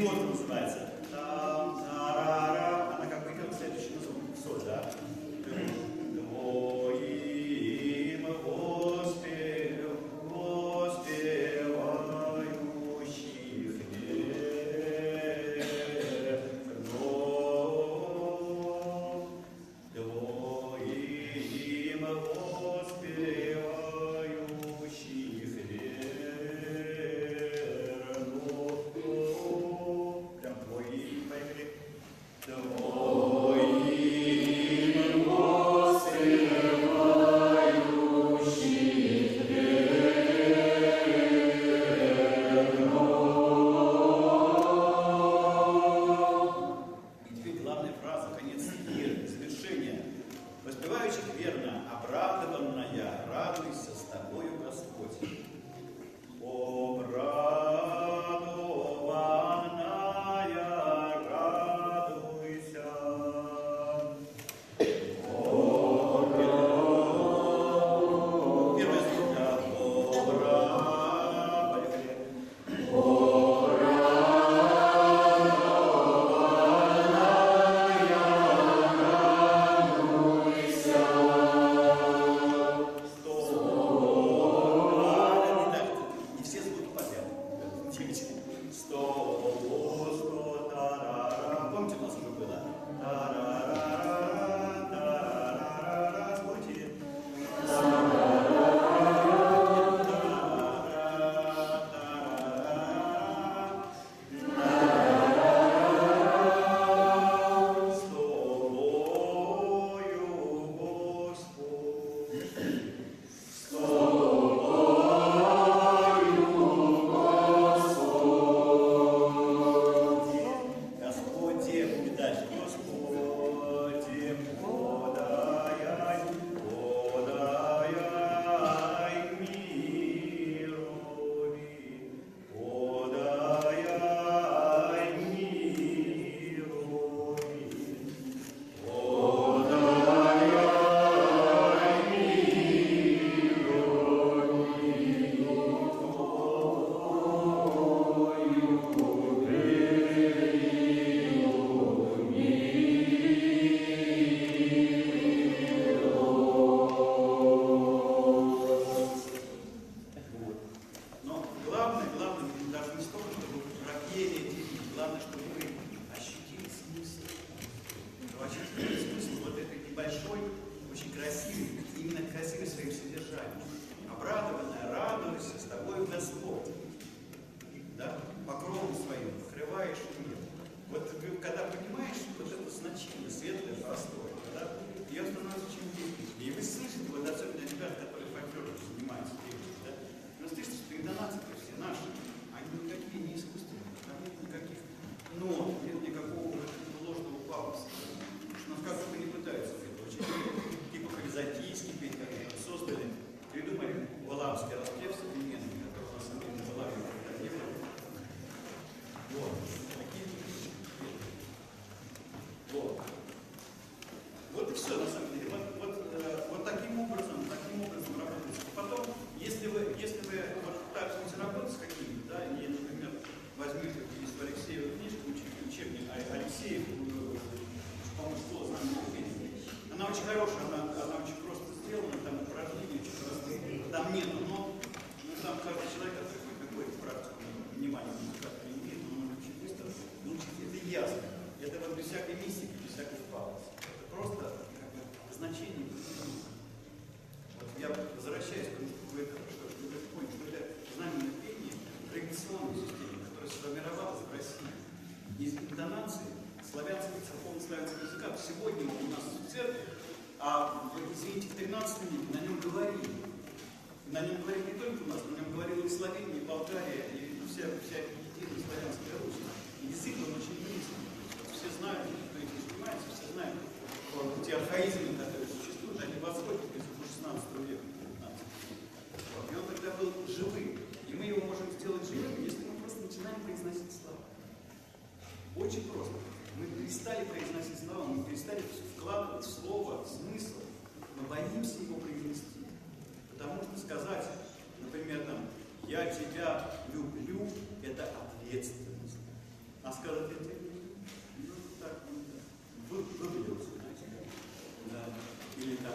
переводка называется. Там, тарара. Она как бы идет следующий звук. Соль, да? Твоим воспевающих верно, оправдыванная, радуйся с тобою, Господь. Обрадованная, радуйся. Первое слово. Помните, у нас уже было? Спойте. С тобою, Господь. Главное, даже не столько, чтобы пропели эти вещи, главное, чтобы вы ощутили смысл. Ощутили смысл вот этой небольшой, очень красивой, именно красивой своим содержанием. Обрадованная, радуйся, с тобой Господь. Да? Покровом своим покрываешь мир. Вот ты, когда понимаешь вот это значение, светлое, простое, да, ее становится очень действительнее. И вы слышите, вот особенно ребят, которые фольклором занимаются, да, вы слышите, что интонации все наши, они никакие не искусственные, там нет никаких нот, нет никакого ложного пафоса. Потому что нас как бы не пытаются это очень типа харизатийский петь, как они создали, придумали валаамский распев современный, который на самом деле Валаам не было. Вот. Такие вот. Вот и все, на самом деле. Вот таким образом работается. Потом, если вы вот так будете работать с какими-то, да, и, например, возьмете из Алексеева книжку, учебник Алексеев, по-моему, «Школа знания пения». Она очень хорошая, она очень просто сделана, там упражнения очень простые. Там нету, но там каждый человек, который хоть какую-то практику внимания музыкально имеет, он может очень быстро научить. Это ясно. Это вот без всякой мистики, без всякой пафоса. Это просто как бы значение. Вот я возвращаюсь к тому, что вы это поняли, что это знамение пения в традиционной системе, которая сформировалась в России из интонации славянского, церковно-славянского языка. Сегодня у нас в церкви, извините, в 13 веке на нем говорили. На нем говорили не только у нас, на нем говорила и Словения, и Болгария, и вся единая славянская Русь. И язык он очень близкий. Все знают, кто этим занимается, все знают, что те архаизмы, которые существуют, они восходят из 16 века. И он тогда был живым. И мы его можем сделать живым, если мы просто начинаем произносить слова. Очень просто. Мы перестали произносить слова, мы перестали вкладывать в слово смысл. Мы боимся его произнести. Потому что сказать, например, там, я тебя люблю, это ответственность. А сказать эти, ну, так, выгляделся, знаете, да. Или там,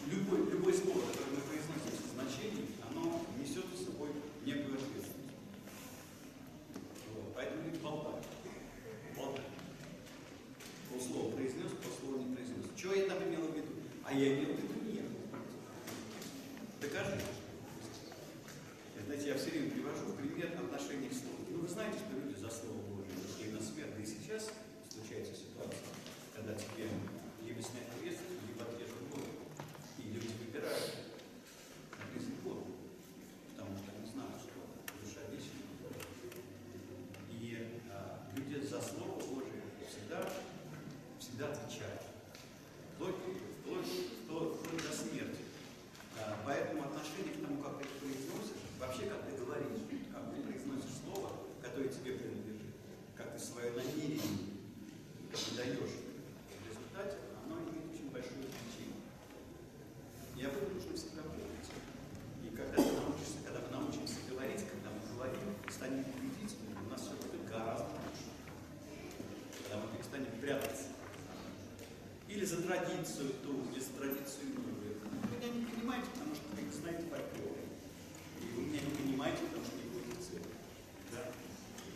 любое слово, которое мы произносим со значением, оно несет с собой некую ответственность. Вот. Поэтому и болтать. Полслова произнес, полслова не произнес. Что я там имел в виду? А я имел в виду нет. Докажи. Знаете, я все время привожу пример отношений к слову. Ну, вы знаете, что люди за слово Божие ушли на смерть. Да и сейчас случается ситуация, когда тебе либо снять ответственность, либо отрежут голову. И люди выбирают отрезать голову, потому что они знают, что душа вечная. И люди за слово Божие всегда отвечают. Вплоть до смерти. Поэтому отношение к тому, как ты произносишь, вообще как ты говоришь, как ты произносишь слово, которое тебе принадлежит, как ты свое намерение даешь в результате, оно имеет очень большое значение. И об этом нужно всегда помнить. И когда мы научимся говорить, когда мы говорим, станем убедительными, у нас все будет гораздо лучше. Когда мы перестанем прятаться. Или за традицию ту, или за традицию иную. Вы меня не понимаете, потому что вы не знаете фольклор. И вы меня не понимаете, потому что не будете церковь. Да?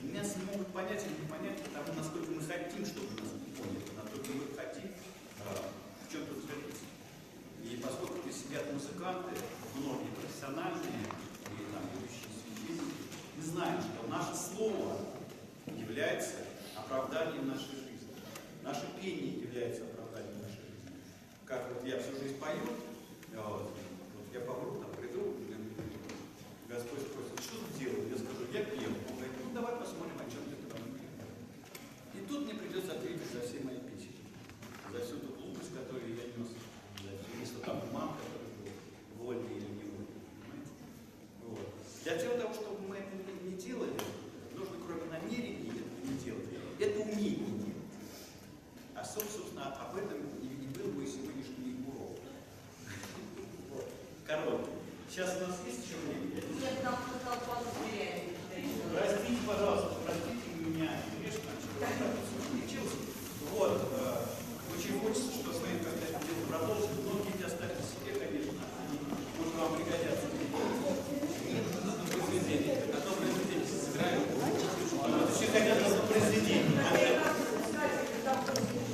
И меня могут понять или не понять, потому насколько мы хотим, чтобы нас поняли, насколько мы хотим в чем-то утвердиться. И поскольку здесь сидят музыканты, многие профессиональные, и там ведущие священники, мы знаем, что наше слово является оправданием нашей жизни. Наше пение является оправданием нашей жизни. Как вот я всю жизнь пою, вот я помру, там приду, Господь спросит, что ты делал? Я скажу, я пел. Он говорит, ну давай посмотрим, о чем ты там пел. И тут мне придется ответить за все мои песни, за всю ту глупость, которую я нес, за всю высоту мам, который был вольный или не вольный. Вот. Для того, чтобы мы это не делали, нужно кроме намерений этого не делать, это умение делать. А собственно об этом и был мой сегодняшний урок. Короткий. Сейчас у нас есть еще время? Нет, нам сказал Павел Теряев. Простите, пожалуйста, простите меня, грешно, что я так случился. Вот, очень хочется, что с вами как-то это дело продолжить. Многие эти оставьте себе, конечно, они, может, вам пригодятся. Нет, это произведение. Одно произведение сыграем. Вот еще хотят одно произведение.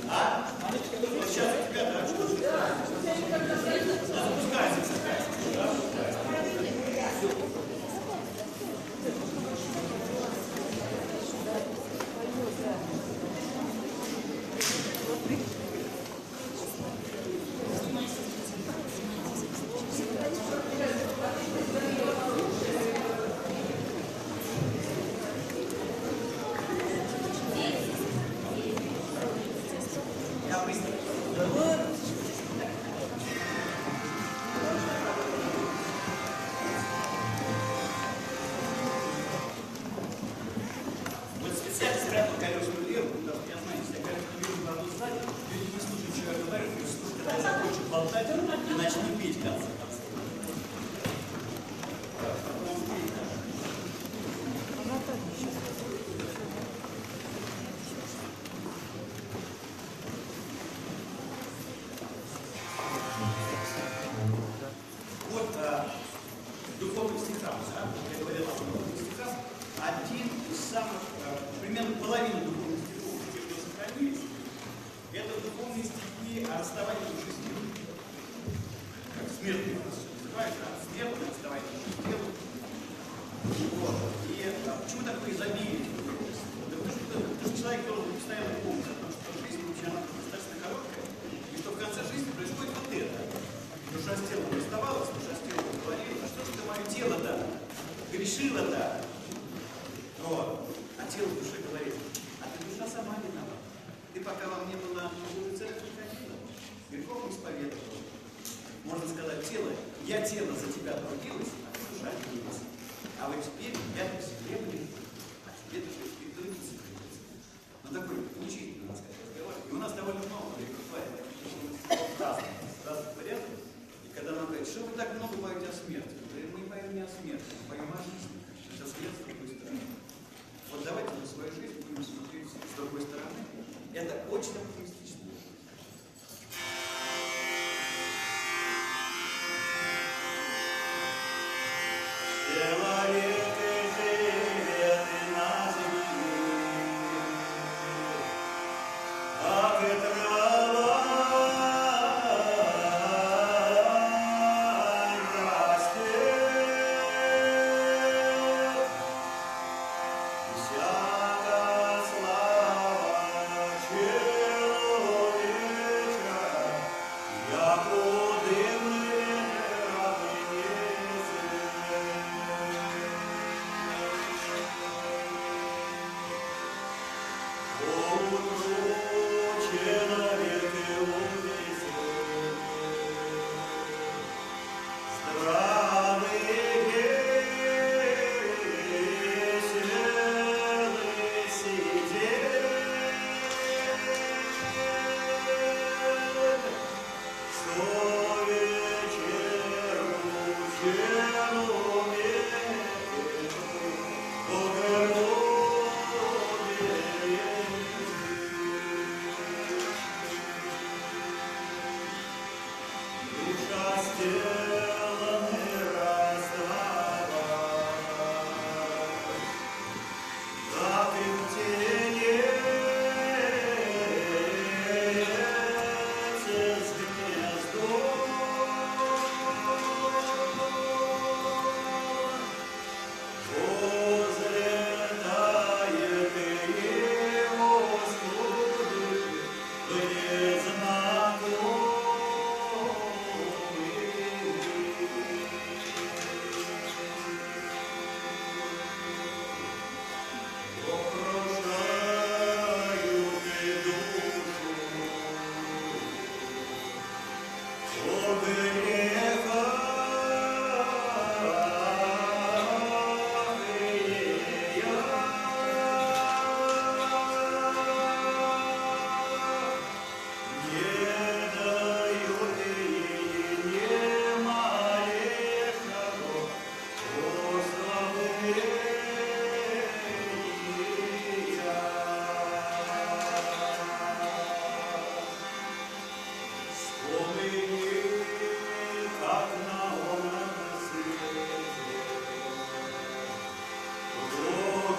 А? Вот сейчас у тебя, да, что же? Запускайся, запускайся. Вот давайте на свою жизнь будем Это очень оптимистично.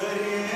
Конечно.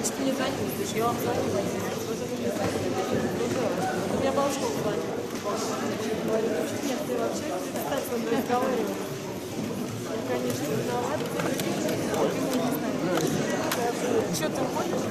Лучше ты не звонишь, я вам звонила. Я Волшков звоню. Говорит, нет, ты вообще перестань со мной разговаривать. Я, конечно, виновата. Что ты ходишь?